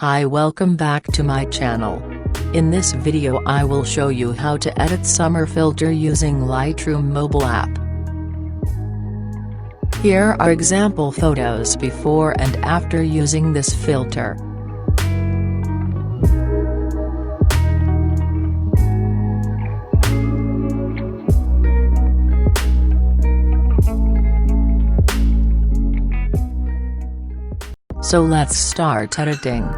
Hi, welcome back to my channel. In this video I will show you how to edit summer filter using Lightroom Mobile App. Here are example photos before and after using this filter. So let's start editing.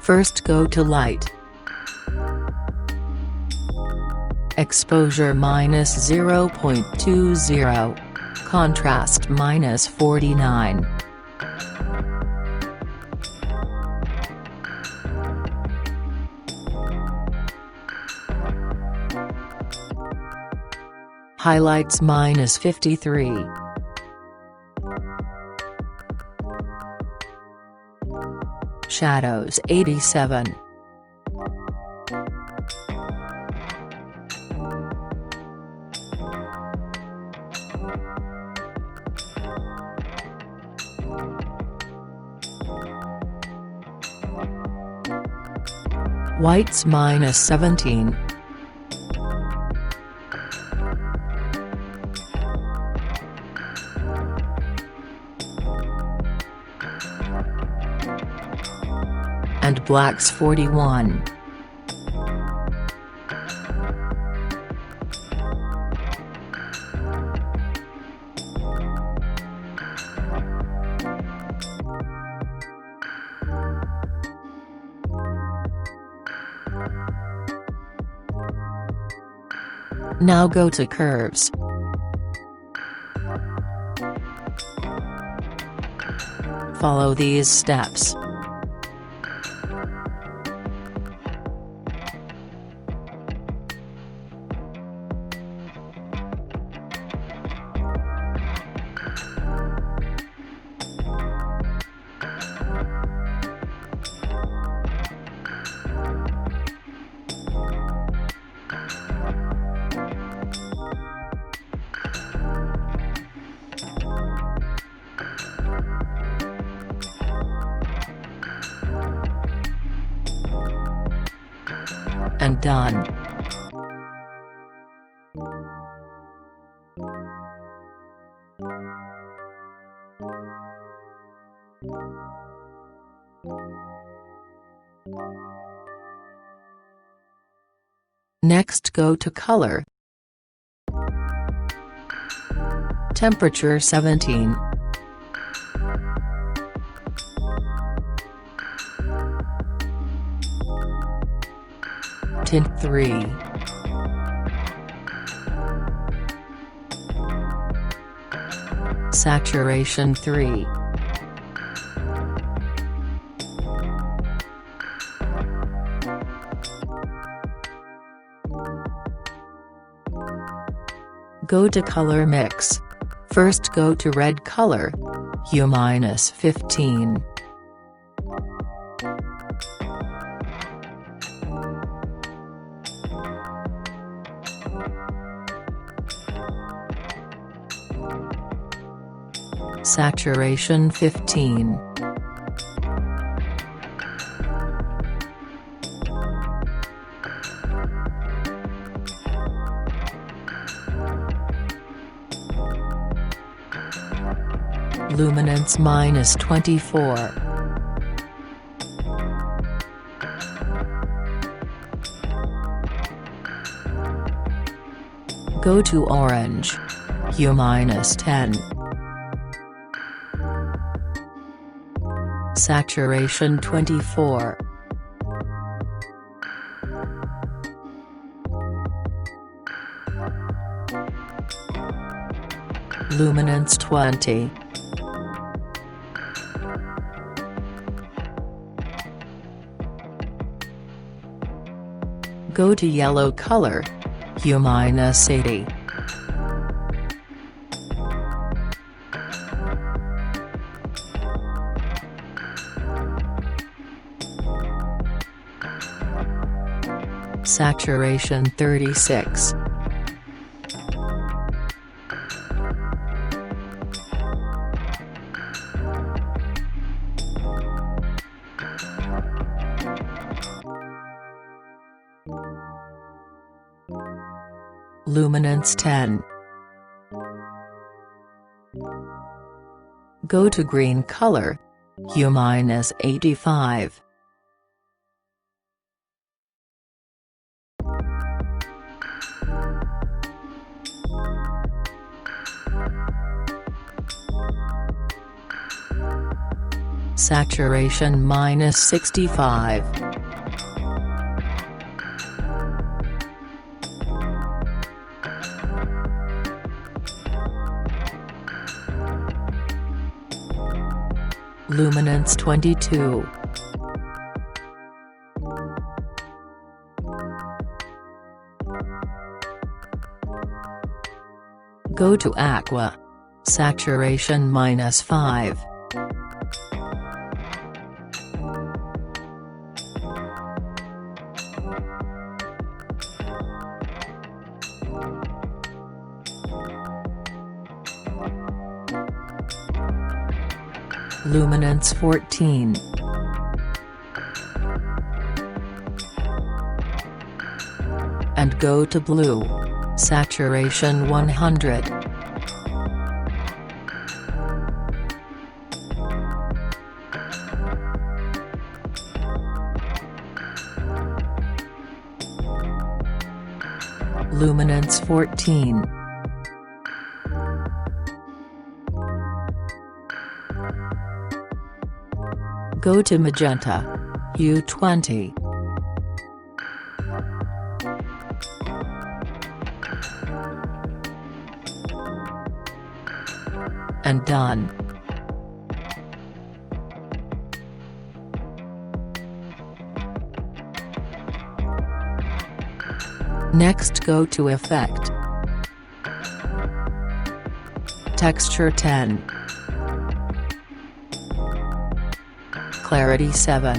First go to Light. Exposure -0.20. Contrast -49. Highlights -53. Shadows 87. Whites -17. And blacks 41. Now go to Curves. Follow these steps. And done. Next go to Color. Temperature 17. Tint 3. Saturation 3. Go to Color Mix. First go to Red Color, U-15. Saturation 15. Luminance -24. Go to Orange, U-10. Saturation 24. Luminance 20. Go to Yellow Color, U-80. Saturation 36. Luminance 10. Go to green color. Hue-85. Saturation -65. Luminance 22. Go to aqua. Saturation -5. Luminance 14. And go to blue. Saturation 100. Luminance 14. Go to magenta. Hue 20. And done. Next go to Effect. Texture 10. Clarity 7.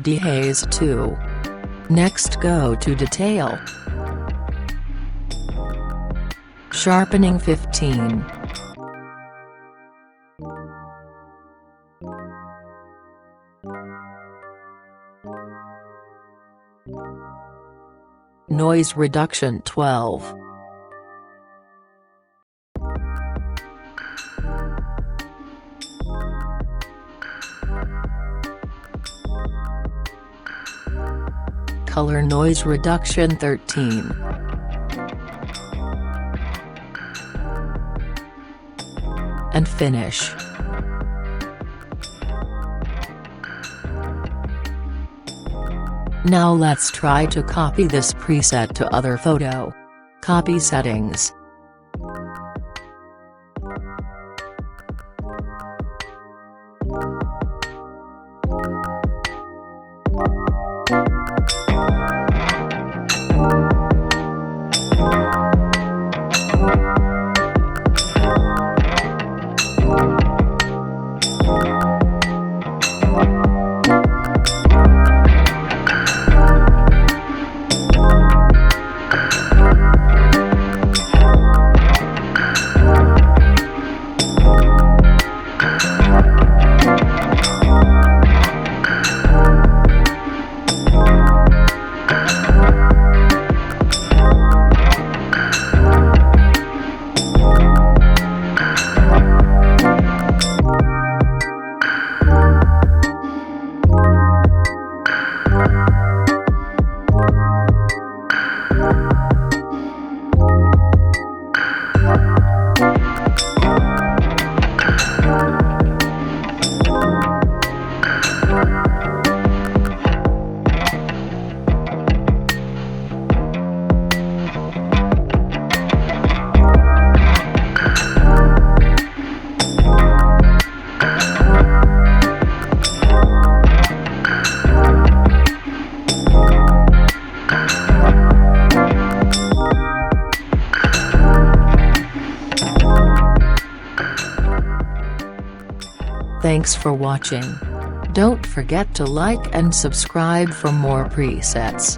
Dehaze 2. Next go to Detail. Sharpening 15. Noise reduction 12. Color noise reduction 13. And finish. Now let's try to copy this preset to other photo. Copy settings. Thanks for watching. Don't forget to like and subscribe for more presets.